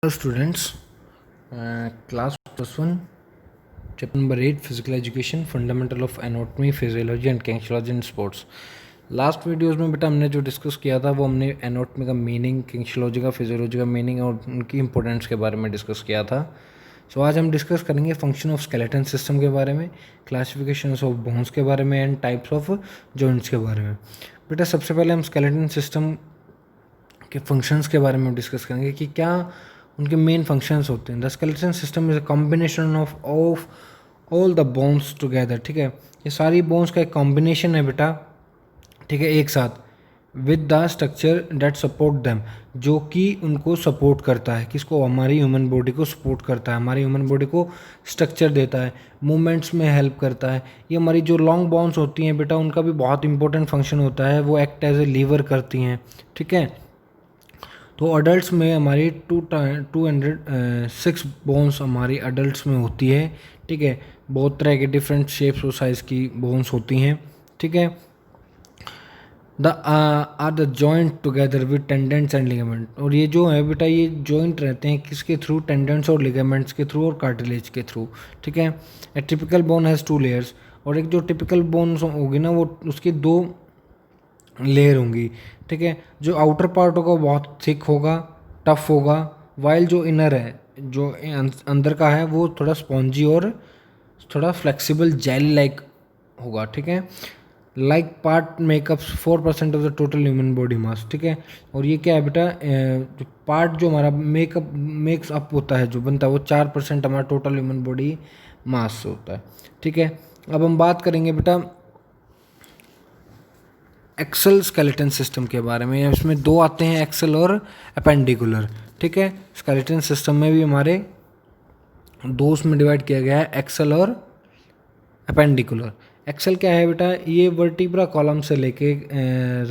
Hello students, class +1, chapter number 8, physical education, fundamental of anatomy, physiology and kinesiology in sports. Last videos में बेटा हमने जो discuss किया था वो हमने एनाटॉमी का मीनिंग, किनेसियोलॉजी का, फिजियोलॉजी का मीनिंग और उनकी इंपॉर्टेंस के बारे में डिस्कस किया था. सो आज हम डिस्कस करेंगे फंक्शन ऑफ स्केलेटन सिस्टम के बारे में, क्लासिफिकेशन ऑफ बोन्स के बारे में एंड टाइप्स ऑफ जॉइंट्स के बारे में. बेटा सबसे पहले हम स्केलेटन सिस्टम के फंक्शंस के बारे में डिस्कस करेंगे कि क्या उनके मेन फंक्शंस होते हैं. The skeleton system is a combination of all the bones together. ठीक है, ये सारी बोन्स का एक कॉम्बिनेशन है बेटा. ठीक है, एक साथ with the structure that support them, जो कि उनको सपोर्ट करता है. किसको? हमारी ह्यूमन बॉडी को सपोर्ट करता है, हमारी ह्यूमन बॉडी को स्ट्रक्चर देता है, मूवमेंट्स में हेल्प करता है. ये हमारी जो लॉन्ग बोन्स होती हैं बेटा, उनका भी बहुत इंपॉर्टेंट फंक्शन होता है, वो एक्ट एज ए लीवर करती हैं. ठीक है, तो अडल्ट्स में हमारी 206 बोन्स हमारी अडल्ट्स में होती है. ठीक है, बहुत तरह के डिफरेंट शेप्स और साइज़ की बोन्स होती हैं. ठीक है, the are the joint together with tendons and ligament. और ये जो है बेटा, ये जॉइंट रहते हैं किसके थ्रू? टेंडेंट्स और लिगामेंट्स के थ्रू और कार्टिलेज के थ्रू. ठीक है, ए टिपिकल बोन हैज़ 2 लेयर्स. और एक जो टिपिकल बोन्स होगी ना, वो उसकी 2 लेयर होंगी. ठीक है, जो आउटर पार्ट होगा वो बहुत थिक होगा, टफ होगा, वाइल जो इनर है, जो अंदर का है, वो थोड़ा स्पॉन्जी और थोड़ा फ्लेक्सिबल जेली लाइक होगा. ठीक है, like part makeups 4% of the total human body mass. ठीक है, और ये क्या है बेटा, जो पार्ट जो हमारा मेक्स अप होता है, जो बनता है, वो 4% हमारा टोटल ह्यूमन बॉडी मास से होता है. ठीक है, अब हम बात करेंगे बेटा एक्सल स्केलेटन सिस्टम के बारे में. इसमें 2 आते हैं, एक्सल और अपेंडिकुलर. ठीक है, स्केलेटन सिस्टम में भी हमारे 2 में डिवाइड किया गया है, एक्सल और अपेंडिकुलर. एक्सल क्या है बेटा? ये वर्टिब्रा कॉलम से लेके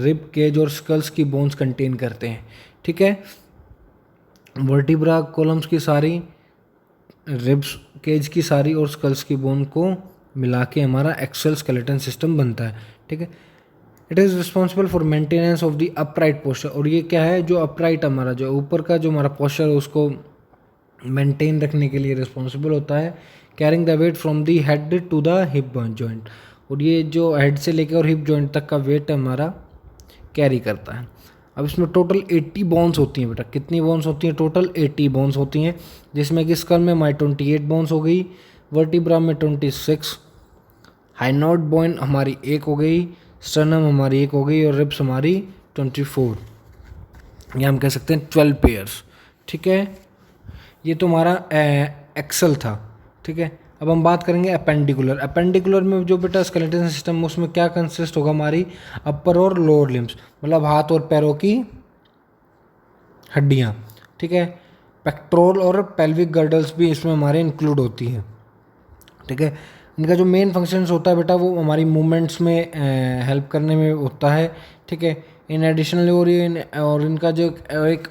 रिब केज और स्कल्स की बोन्स कंटेन करते हैं. ठीक है, वर्टिब्रा कॉलम्स की सारी, रिब्स केज की सारी और स्कल्स की बोन को मिला के हमारा एक्सल स्केलेटन सिस्टम बनता है. ठीक है, it is responsible for maintenance of the upright posture. और ये क्या है? जो अपराइट हमारा जो ऊपर का जो हमारा पोस्चर है, उसको मेंटेन रखने के लिए रिस्पॉन्सिबल होता है. Carrying the weight from the head to the hip joint. और ये जो हेड से लेकर और हिप जॉइंट तक का वेट हमारा कैरी करता है. अब इसमें टोटल 80 बोन्स होती हैं बेटा. कितनी बोन्स होती हैं? टोटल 80 बोन्स होती हैं, जिसमें कि स्कल में हमारी 28 बोन्स हो गई, वर्टिब्रा में 26, हाइनोड बोन हमारी 1 हो गई, स्टर्नम हमारी 1 हो गई और रिब्स हमारी 24, या हम कह सकते हैं 12 पेयर्स. ठीक है, ये तो हमारा एक्सल था. ठीक है, अब हम बात करेंगे अपेंडिकुलर. अपेंडिकुलर में जो बेटा स्केलेटन सिस्टम, उसमें क्या कंसिस्ट होगा? हमारी अपर और लोअर लिम्स, मतलब हाथ और पैरों की हड्डियाँ. ठीक है, पेक्टोरल और पेल्विक गर्डल्स भी इसमें हमारे इंक्लूड होती हैं. ठीक है, इनका जो मेन फंक्शंस होता है बेटा, वो हमारी मूवमेंट्स में हेल्प करने में होता है. ठीक है, इन एडिशनल और इनका जो एक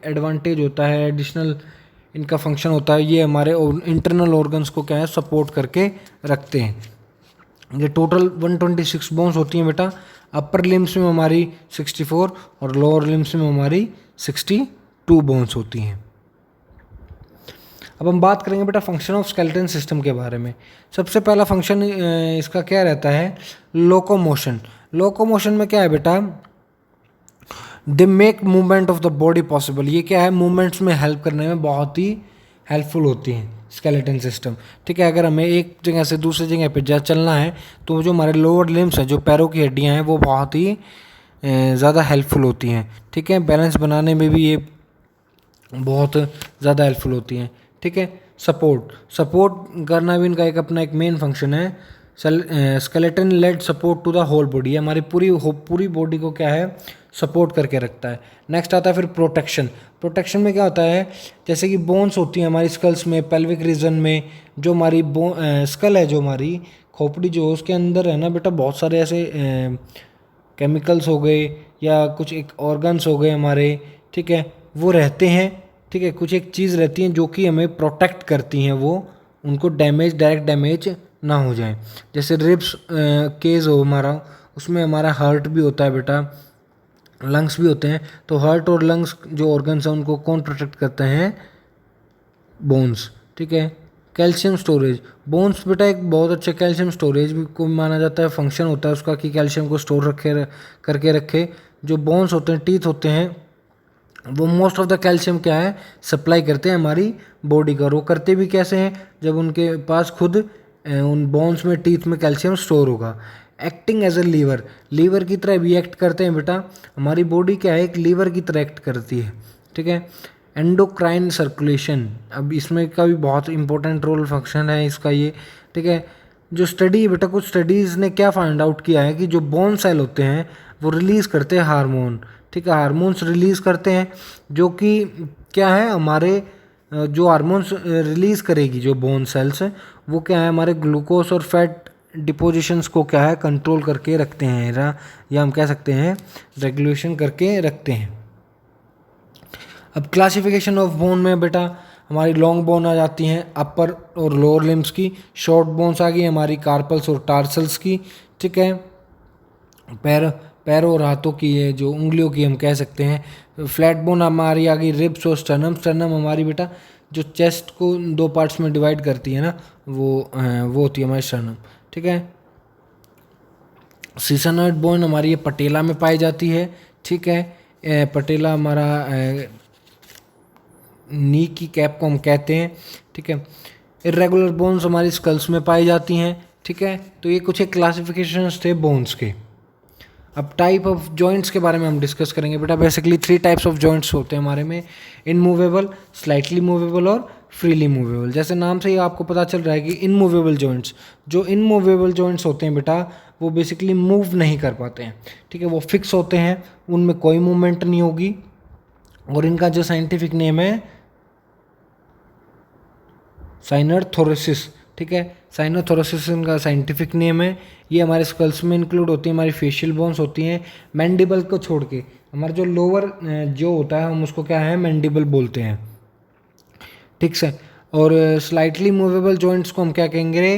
एडवांटेज होता है, एडिशनल इनका फंक्शन होता है, ये हमारे इंटरनल ऑर्गन्स को क्या है, सपोर्ट करके रखते हैं. ये टोटल 126 बोन्स होती हैं बेटा. अपर लिम्स में हमारी 64 और लोअर लिम्स में हमारी 62 बोन्स होती हैं. अब हम बात करेंगे बेटा फंक्शन ऑफ स्केलेटन सिस्टम के बारे में. सबसे पहला फंक्शन इसका क्या रहता है? लोकोमोशन. लोकोमोशन में क्या है बेटा? They make movement of the body possible. ये क्या है? मूवमेंट्स में हेल्प करने में बहुत ही हेल्पफुल होती हैं स्केलेटन सिस्टम. ठीक है, अगर हमें एक जगह से दूसरी जगह पे चलना है, तो जो हमारे लोअर लिम्स हैं, जो पैरों की हड्डियाँ हैं, वो बहुत ही ज़्यादा हेल्पफुल होती हैं. ठीक है, बैलेंस बनाने में भी ये बहुत ज़्यादा हेल्पफुल होती हैं. ठीक है, सपोर्ट करना भी इनका एक अपना एक मेन फंक्शन है. Skeleton led support to the whole body. हमारी पूरी बॉडी को क्या है? सपोर्ट करके रखता है. नेक्स्ट आता है फिर प्रोटेक्शन. प्रोटेक्शन में क्या होता है? जैसे कि बोन्स होती हैं हमारी स्कल्स में, पेल्विक रीजन में, जो हमारी स्कल है, जो हमारी खोपड़ी जो उसके अंदर है ना बेटा, बहुत सारे ऐसे केमिकल्स हो गए या कुछ एक ऑर्गन्स हो गए हमारे. ठीक है, वो रहते हैं. ठीक है, कुछ एक चीज़ रहती हैं जो कि हमें प्रोटेक्ट करती हैं, वो उनको डायरेक्ट डैमेज ना हो जाए. जैसे रिब्स केज हो हमारा, उसमें हमारा हार्ट भी होता है बेटा. लंग्स भी होते हैं। तो हार्ट और लंग्स जो ऑर्गन्स हैं उनको कौन प्रोटेक्ट करते हैं? बोन्स, ठीक है। कैल्शियम स्टोरेज, बोन्स बेटा एक बहुत अच्छा कैल्शियम स्टोरेज भी को माना जाता है, फंक्शन होता है उसका कि कैल्शियम को स्टोर करके रखे। जो बोन्स होते हैं, टीथ होते हैं, वो मोस्ट ऑफ द कैल्शियम क्या है, सप्लाई करते हैं हमारी बॉडी का। वो करते भी कैसे हैं? जब उनके पास खुद उन बोन्स में, टीथ में कैल्शियम स्टोर होगा। Acting as a lever, lever की तरह भी एक्ट करते हैं बेटा। हमारी बॉडी क्या है, एक लीवर की तरह एक्ट करती है, ठीक है। एंडोक्राइन सर्कुलेशन, अब इसमें का भी बहुत इंपॉर्टेंट रोल फंक्शन है इसका ये, ठीक है। जो स्टडी है बेटा, कुछ स्टडीज़ ने क्या फाइंड आउट किया है कि जो बोन सेल होते हैं वो रिलीज़ करते हैं हार्मोन, ठीक है। हार्मोन्स रिलीज़ करते हैं जो कि क्या है, हमारे जो हार्मोन्स रिलीज़ करेगी जो बोन सेल्स वो क्या है, हमारे ग्लूकोज और फैट डिपोजिशंस को क्या है, कंट्रोल करके रखते हैं, या हम कह सकते हैं रेगुलेशन करके रखते हैं। अब क्लासिफिकेशन ऑफ बोन में बेटा हमारी लॉन्ग बोन आ जाती हैं, अपर और लोअर लिम्स की। शॉर्ट बोन्स आ गई हमारी कार्पल्स और टार्सल्स की, ठीक है। पैरों और हाथों की, ये जो उंगलियों की हम कह सकते हैं। फ्लैट बोन हमारी आ गई रिब्स और स्टर्नम। स्टर्नम हमारी बेटा जो चेस्ट को 2 पार्ट्स में डिवाइड करती है ना, वो होती है हमारी स्टर्नम, ठीक है। सीसनॉइड बोन हमारी ये पटेला में पाई जाती है, ठीक है। पटेला हमारा नी की कैप को हम कहते हैं, ठीक है। इरेगुलर बोन्स हमारी स्कल्स में पाई जाती हैं, ठीक है। तो ये कुछ एक क्लासिफिकेशंस थे बोन्स के। अब टाइप ऑफ जॉइंट्स के बारे में हम डिस्कस करेंगे बेटा। बेसिकली 3 टाइप्स ऑफ जॉइंट्स होते हैं हमारे में, इनमूवेबल, स्लाइटली मूवेबल और फ्रीली मूवेबल। जैसे नाम से ही आपको पता चल रहा है कि इनमूवेबल जॉइंट्स, जो इनमूवेबल जॉइंट्स होते हैं बेटा वो बेसिकली मूव नहीं कर पाते हैं, ठीक है। वो फिक्स होते हैं, उनमें कोई मूवमेंट नहीं होगी, और इनका जो साइंटिफिक नेम है साइनोथोरेसिस, ठीक है। साइनोथोरेसिस इनका साइंटिफिक नेम है। ये हमारे स्कल्स में इंक्लूड होती है, हमारी फेशियल बोन्स होती हैं। मैंडिबल को छोड़ के हमारा जो लोअर जो होता है हम उसको क्या है, मैंडिबल बोलते हैं, ठीक से। और स्लाइटली मूवेबल जॉइंट्स को हम क्या कहेंगे,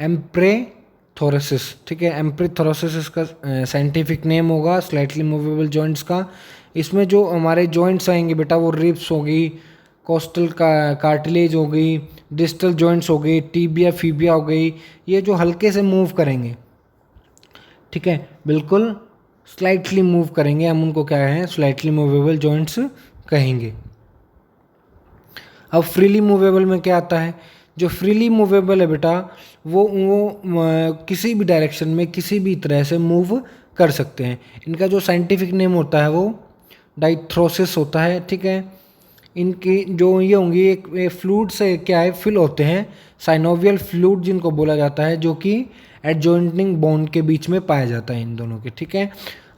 एम्प्रेथोरेसिस, ठीक है। एम्प्रेथोरेसिस इसका साइंटिफिक नेम होगा स्लाइटली मूवेबल जॉइंट्स का। इसमें जो हमारे जॉइंट्स आएंगे बेटा वो रिब्स होगी, कोस्टल कार्टिलेज हो गई, डिस्टल जॉइंट्स हो गई, टीबिया फीबिया हो गई, ये जो हल्के से मूव करेंगे, ठीक है, बिल्कुल स्लाइटली मूव करेंगे, हम उनको क्या है, स्लाइटली मूवेबल जॉइंट्स कहेंगे। अब फ्रीली मूवेबल में क्या आता है, जो फ्रीली मूवेबल है बेटा वो किसी भी डायरेक्शन में किसी भी तरह से मूव कर सकते हैं। इनका जो साइंटिफिक नेम होता है वो डाइथ्रोसिस होता है, ठीक है। इनकी जो ये होंगी एक फ्लूइड से क्या है, फिल होते हैं, साइनोवियल फ्लूइड जिनको बोला जाता है, जो कि एडजॉइंटिंग बोन के बीच में पाया जाता है इन दोनों के, ठीक है।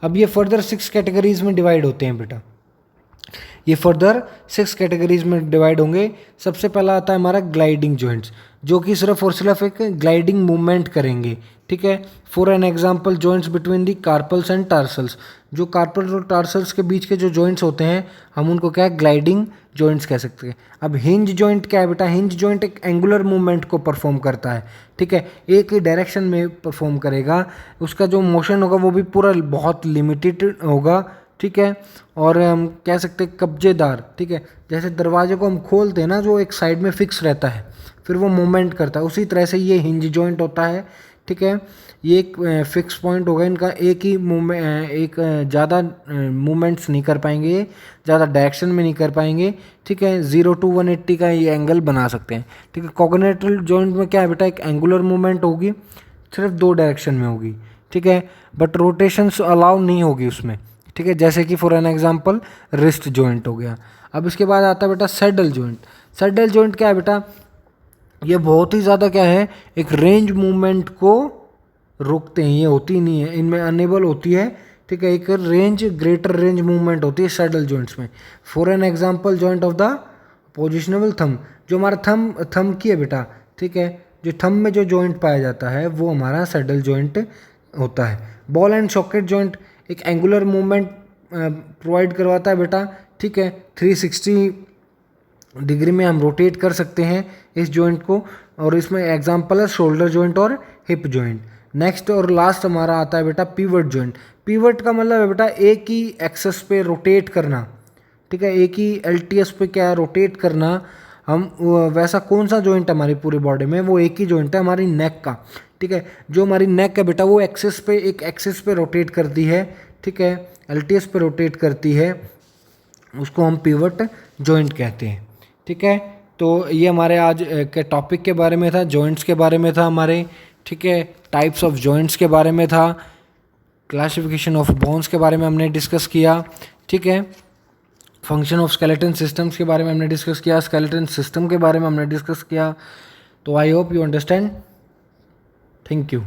अब ये फर्दर 6 कैटेगरीज में डिवाइड होते हैं बेटा, ये फर्दर 6 कैटेगरीज में डिवाइड होंगे। सबसे पहला आता है हमारा ग्लाइडिंग जॉइंट्स, जो कि सिर्फ और सिर्फ एक ग्लाइडिंग मूवमेंट करेंगे, ठीक है। For an example joints between the carpals and tarsals, जो कार्पल और टार्सल्स के बीच के जो जॉइंट्स होते हैं हम उनको क्या है, ग्लाइडिंग जॉइंट्स कह सकते हैं। अब हिंज जॉइंट क्या है बेटा, हिंज जॉइंट एक एंगुलर मूवमेंट को परफॉर्म करता है, ठीक है, एक ही डायरेक्शन में परफॉर्म करेगा, उसका जो मोशन होगा वो भी पूरा बहुत लिमिटेड होगा, ठीक है। और हम कह सकते हैं कब्जेदार, ठीक है, जैसे दरवाजे को हम खोलते हैं ना, जो एक साइड में फिक्स रहता है फिर वो मूवमेंट करता है, उसी तरह से ये हिंज जॉइंट होता है, ठीक है। ये एक फिक्स पॉइंट होगा इनका, एक ही मूवमेंट, एक ज़्यादा मूवमेंट्स नहीं कर पाएंगे, ज़्यादा डायरेक्शन में नहीं कर पाएंगे, ठीक है। 0 to 180 का ये एंगल बना सकते हैं, ठीक है। कॉग्निटिव जॉइंट में क्या है बेटा, एक एंगुलर मूवमेंट होगी, सिर्फ 2 डायरेक्शन में होगी, ठीक है, बट रोटेशंस अलाउ नहीं होगी उसमें, ठीक है, जैसे कि for an example wrist joint हो गया। अब इसके बाद आता है बेटा सैडल जॉइंट। सैडल जॉइंट क्या है बेटा, ये बहुत ही ज़्यादा क्या है, एक रेंज मूवमेंट को रोकते हैं, ये होती नहीं है, इनमें अनेबल होती है, ठीक है, एक रेंज, ग्रेटर रेंज मूवमेंट होती है सैडल जॉइंट्स में। For an example joint of the positionable thumb, जो हमारा थंब की है बेटा, ठीक है, जो थंब में जो जॉइंट पाया जाता है वो हमारा सैडल जॉइंट होता है। बॉल एंड सॉकेट जॉइंट एक एंगुलर मूवमेंट प्रोवाइड करवाता है बेटा, ठीक है, 360 डिग्री में हम रोटेट कर सकते हैं इस जॉइंट को, और इसमें एग्जांपल है शोल्डर जॉइंट और हिप जॉइंट। नेक्स्ट और लास्ट हमारा आता है बेटा पिवट जॉइंट। पीवट का मतलब है बेटा एक ही एक्सेस पे रोटेट करना, ठीक है, एक ही एलटीएस पे क्या रोटेट करना। हम वैसा कौन सा जॉइंट है हमारी पूरी बॉडी में, वो एक ही जॉइंट है हमारी नेक का, ठीक है। जो हमारी नेक है बेटा वो एक्सेस पे, एक एक्सेस पे रोटेट करती है, ठीक है, एलटीएस पे रोटेट करती है, उसको हम पिवट जॉइंट कहते हैं, ठीक है। तो ये हमारे आज के टॉपिक के बारे में था, जॉइंट्स के बारे में था हमारे, ठीक है, टाइप्स ऑफ जॉइंट्स के बारे में था, क्लासिफिकेशन ऑफ बोन्स के बारे में हमने डिस्कस किया, ठीक है, फंक्शन ऑफ स्केलेटन सिस्टम्स के बारे में हमने डिस्कस किया, स्केलेटन सिस्टम के बारे में हमने डिस्कस किया। तो I hope you understand. Thank you.